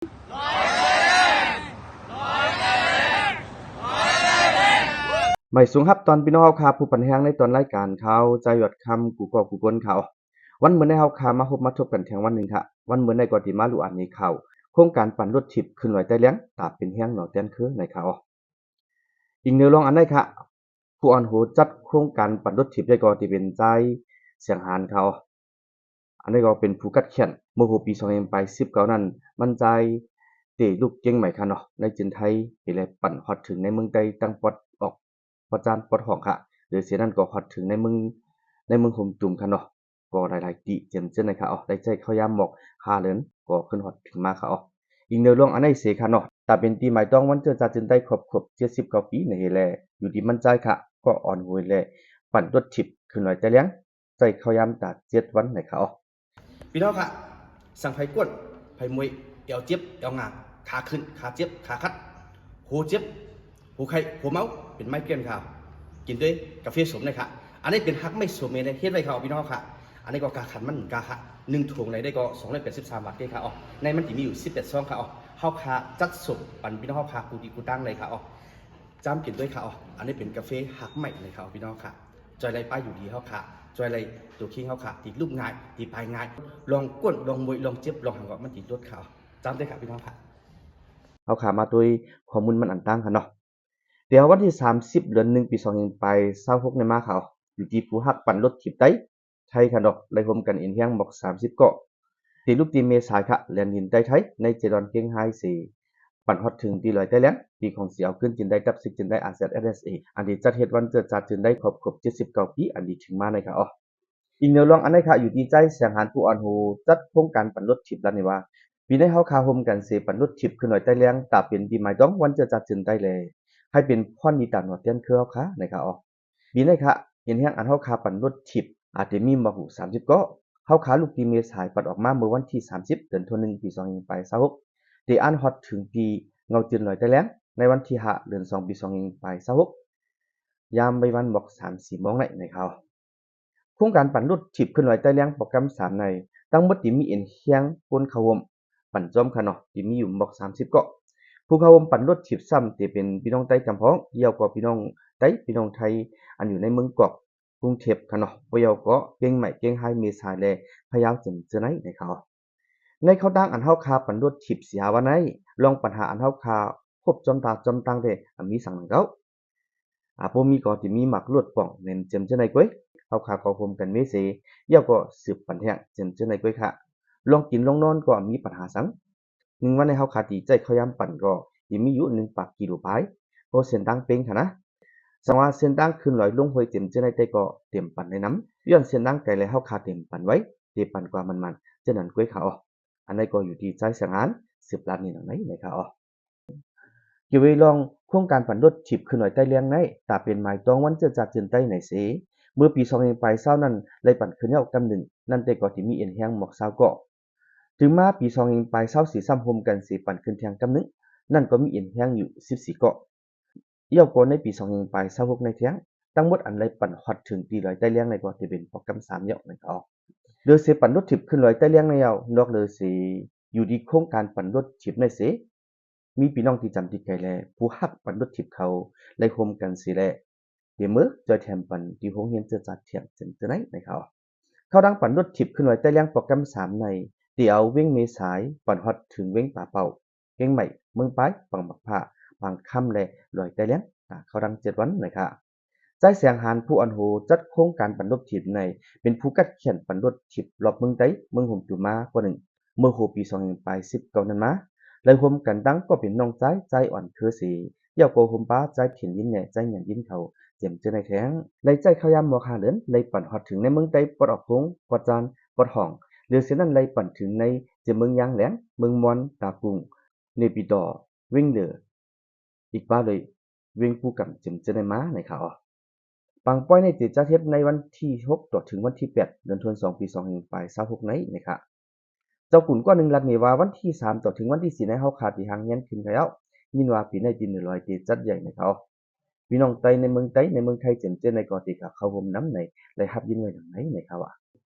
ไม่สูงครับตอนพี่น้องเฮาคาผู้ปันแฮงในตอนรายการเขาใจหยดคำกูก็กูก้นเขาวันมื้อในเฮาคามาพบมาทบกันแทงวันหนึ่งค่ะวันมื้อในก็ติมารู้อันนี้เขาโครงการปั่นรถทิพย์ขึ้นไว้ใต้เลี้ยงตาเป็นแฮงหนอเตียนคือในเขาอีกแนวลองอันใดค่ะผู้อ่อนโหจัดโครงการปั่นรถทิพย์ได้ก็ที่เป็นใจเสียงหานเขาอันนี้ก็เป็นผู้กัดเขียนเมื่อปี 2019นั้นมันใจเตลูกเก่งใหม่ค่ะเนาะในจินไทยไปเลยปั่นฮอดถึงในเมืองใดตั้งปอดออกปอจานปอดห้องค่ะหรือเสียนั้นก็ฮอดถึงในเมืองห่มตุ่มค่ะเนาะก็หลายๆติเจียมเจ้นนะคะได้ใจเขายามหมอกหาเหลินก็ขึ้นฮอดถึงมาค่ะอีกแนวลองอันใดเสค่ะเนาะถ้าเป็นปีหมายต้องวันเจอจาจึนได้ครบ70กว่าปีในเฮแลอยู่ที่มั่นใจค่ะก็อ่อนโหยแลปั่นรถทิพย์ขึ้นหน่อยแต่เลี้ยงใจเขายามตา7วันในค่ะพี่น้องค่ะสั่งไผ่ก้นไผ่มวยเอวเจ็บเอวงาขาขึ้นขาเจ็บขาคัดหูเจ็บหูไข้หูเมาเป็นไม้เกลียนข่าวกินด้วยกาแฟสมเลยค่ะอันนี้เป็นฮักไม่สมเองเลยเฮ็ดไว้ข่าวพี่น้องค่ะอันนี้ก็กาขันมันกาค่ะ1ถุงในได้ก็283 บาทได้ค่ะในมันจะมีอยู่11ซองค่ะเฮาค่ะจัดสมปันพี่น้องเฮาค่ะกูดีกูตั้งเลยค่ะจำกินด้วยค่ะอันนี้เป็นกาแฟฮักใหม่เลยค่ะพี่น้องค่ะจอยไรป้าอยู่ดีเฮาค่ะจอยไรตัวคิงเขาขาตีลูกง่ายตีปลายง่ายลองก้นลองมวยลองเจ็บลองหังก็มันตีรถขาวจำได้ครับพี่น้องค่ะเฮาขามาด้วยข้อมูลมันอันต่างกันเนาะเดี๋ยววันที่30เดือน1ปี2526ในมาเขาอยู่ที่ผู้ฮักปั่นรถถีบไต้ไทยค่ะเนาะได้ร่วมกันเอ็นเฮียงบอก30เกาะที่ลูกทีมเมษายค่ะแล่นดินใต้ไทยในเจดอนเก่งไฮ4ปั่นฮอดถึงที่ลอยใต้แล้งปีของเสียวขึ้นจินได้กับซิกจินได้ RZSA อันที่จัดเฮ็ดวันเกิดจัดจินได้ครบ79ปีอันนี้ถึงมาในค่ะอีกแนวลองอันใดค่ะอยู่ที่ใจแสงหานผู้อ่อนโหจัดโครงการปั่นรถถีบแล้วนี่ว่าปีนี้เฮาคาร่วมกันสิปั่นรถถีบขึ้นหน่อยใต้แล้งตาเป็นปีใหม่ต้องวันเกิดจัดจินได้เลยให้เป็นพรดีตามหัวเตียนคือเฮาค่ะในค่ะปีนี้ค่ะเห็นแฮงอันเฮาคาปั่นรถถีบอาจจะมีมาหู30เกาะเฮาคาลูกทีมเมษายปัดออกมาเมื่อวันที่30เดือนธันวาคมปี2526ที่อันฮอดถึงปีเงาจืนหน่อยใต้แล้งในวันที่5เดือน2ปี2526ยามใบวันบอก 3-4 โมงในเขาโครงการปั่นรถถีบขึ้นไหวใต้แล้งโปรแกรม3ในทั้งหมดที่มีเอ็นเฮียงปนเข้าร่วมปั่นจอมค่ะเนาะที่มีอยู่บอก30เกาะผู้เข้าร่วมปั่นรถถีบซ้ำที่เป็นพี่น้องไต้กำพ้องเกี่ยวกับพี่น้องไต้พี่น้องไทยอันอยู่ในเมืองเกาะกรุงเทพค่ะเนาะบ่เกี่ยวก็เก่งใหม่เก่งไฮเมษายแลพะเยาจึงจะไหนในเขาในเขาดังอันเฮาคาปั่นรถถีบเสียว่าไหนลองปัญหาอันเฮาคาพบจอมตาจอมตังเด้มีสังเกาบ่มีก็ที่มีหมักลวดป่องเน้นเจิมจะไหนก้อยเฮาคาก็ร่วมกันเมเสเกี่ยวก็สืบปันแท้งเจิมจะไหนก้อยค่ะลองกินลองนอนก็มีปัญหาสัง1วันในเฮาคาตีใจเขายามปั่นก็สิมีอยู่1ปากกิโลพายเพราะเส้นทางเป้งค่ะนะสังว่าเส้นทางขึ้นลอยลงห้วยเต็มจะไหนแต่ก็เต็มปั่นในน้ำย้อนเส้นทางไกลแล้วเฮาคาเต็มปั่นไว้เตปั่นกว่ามันๆจะนั้นก้อยค่ะอันนี้ก็อยู่ที่ใจสังหารสืบลานนี่หนังไหนในค่ะอยู่ไว้ลองโครงการปั่นรถถีบขึ้นหน่อยใต้เลี้ยงในตาเป็นหมายต้องวันเจอจัดจืนใต้ไหนเสเมื่อปี2020นั้นเลยปั่นขึ้นแล้วกำหนึ่งนั่นแต่ก็ที่มีเอ็นแฮงหมอก20เกาะถึงมาปี2024ซ้ำโฮมกันสิปั่นขึ้นแทงกำหนึ่งนั่นก็มีเอ็นแฮงอยู่14เกาะเยี่ยวก็ในปี2026ในแทงทั้งหมดอันเลยปั่นฮอดถึงตีลอยใต้เลี้ยงในก็จะเป็นโปรแกรม3เยาะในก็โดยสิปั่นรถถีบขึ้นลอยใต้เลี้ยงในเอานอกเลยสิอยู่ที่โครงการปั่นรถถีบในเสมีพี่น้องที่จำที่ไกลแลผู้ฮักปั่นรถถีบเขาไล่โฮมกันสิแลเดี๋ยวมื้อจอยแถมปั่นที่โรงเรียนเจอจัดเที่ยงจังจะไหนในเขาดังปั่นรถถีบขึ้นไว้ใต้เลี้ยงโปรแกรม3ในที่เอาเว้งเมษายปั่นฮอดถึงเว้งป่าเป่าเว้งใหม่เมืองปายปังบักผ้าบางค่ำและลอยใต้เลี้ยงเขาดัง7วันใจแสงหานผู้อันโหจัดโครงการปั่นรถถีบในเป็นผู้กัดเขียนปั่นรถถีบรอบเมืองไต้เมืองห่มตุมากว่าหนึ่งเมื่อโหปี2019นั้นมาเลยรวมกันดังก็เป็นน้องใจอ่อนคือสีเยี่ยวโกหุมป้าใจถิ่นยินแหน่ใจหยันยินเขาเจ็มเจอในแท้งเลยใจเขายามหมอกหาเหลือนเลยปั่นฮอดถึงในเมืองไต้ปอดออกพงปอดจานปอดห้องหรือเสียนั้นเลยปั่นถึงในเจเมืองยางแหลงเมืองมอนตากุงเนปิดอเว้งเดออีกบ้าเลยเว้งผู้กำเจ็มเจอในม้าในเขาปังป้อยในติดจัดเฮ็ดในวันที่6ต่อถึงวันที่8เดือนธันวาคมปี2526ในนะครับเจ้าขุนก็หนึ่งลัดนี่ว่าวันที่3ต่อถึงวันที่4ในเฮาขาดที่หางเฮียนขึ้นแล้วยินว่าปีในดิน100ติจัดใหญ่ในเขาพี่น้องไต้ในเมืองไต้ในเมืองไทยเจ็มเจในกอติกะเขาห่มน้ำในได้รับยินไว้ดังไหนในเขา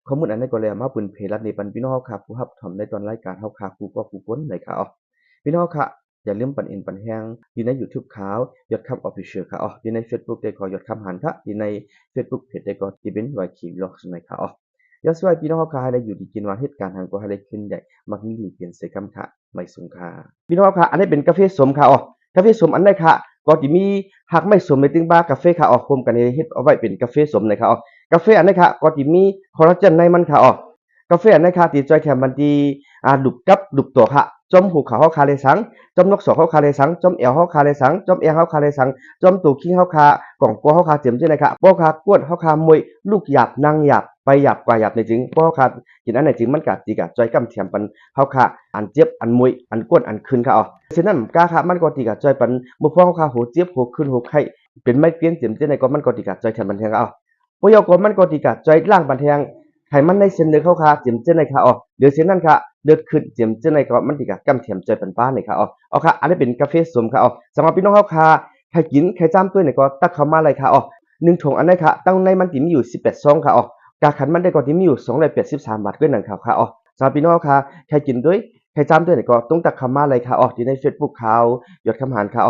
ข้อมูลอันนี้ก็แล้วมาปืนเพลัดนี่ปันพี่น้องเฮาขาผู้รับถ่อมในตอนรายการเฮาขาผู้ก็ผู้พ้นในเขา พี่น้องค่ะอย่าลืมปั่นอินปั่นแห้งอยู่ใน YouTube ขาวยอดคำ Official ค่ะอยู่ใน Facebook ได้ก็ยอดคำหันค่ะอยู่ใน Facebook Page ได้ก็ที่เป็น YK Vlogs นะคะยอดสวยพี่น้องค่ะให้ได้อยู่ดีกินวันเหตุการณ์ทางก็ให้ได้ขึ้นได้มักมีหลีเปลี่ยนใส่คำค่ะไม่สงค่ะพี่น้องค่ะอันนี้เป็นกาแฟสมค่ะกาแฟสมอันใดค่ะก็สิมีหักไม่สมในตึงบ้ากาแฟค่ะรวมกันเฮ็ดเอาไว้เป็นกาแฟสมนะคะกาแฟอันนี้ค่ะก็สิมีคอลลาเจนในมันค่ะกาแฟอันนี้ค่ะที่จอยแถมมันดีดุบกับดุบตัวค่ะจอมหูเขาเฮาคาเลยสังจอมนกสอเฮาคาเลยสังจอมแอวเฮาคาเลยสังจอมแอวเฮาคาเลยสังจอมตูคิงเฮาคากล่องกัวเฮาคาเจียมจังได๋ค่ะบ่คากวนเฮาคามวยลูกหยาบนางหยาบไปหยาบกว่าหยาบในจริงบ่คากินอันไหนจริงมันก็สิกะจอยกำเทียมปันเฮาคาอันเจ็บอันมวยอันกวนอันคืนค่ะฉะนั้นกาค่ะมันก็สิกะจอยปันบ่พอเฮาคาหูเจ็บหูคืนหูไข้เป็นไม้เปลี่ยนเจียมจังได๋ก็มันก็สิกะจอยแถมบันเทิงบ่ยอก็มันก็สิกะจอยล้างบันเทิงไขมันในเส้นเลือดเฮาคาเจียมจังได๋ค่ะเดี๋ยวเส้นนั้นค่ะเลือดขึ้นเจียมจังได๋ก็มันสิกะกำเทียมจอยปันป้านี่ค่ะค่ะอันนี้เป็นกาแฟสมค่ะสำหรับพี่น้องเฮาค่ะใครกินใครจ้ำตัวนี่ก็ตักเข้ามาเลยค่ะ1ถุงอันนี้ค่ะตั้งในมันสิมีอยู่18ซองค่ะกาขันมันได้ก็สิมีอยู่283บาทด้วยนั่นค่ะสำหรับพี่น้องค่ะใครกินด้วยใครจ้ำด้วยนี่ก็ต้องตักเข้ามาเลยค่ะที่ใน Facebook ข่าวยอดคำหารค่ะ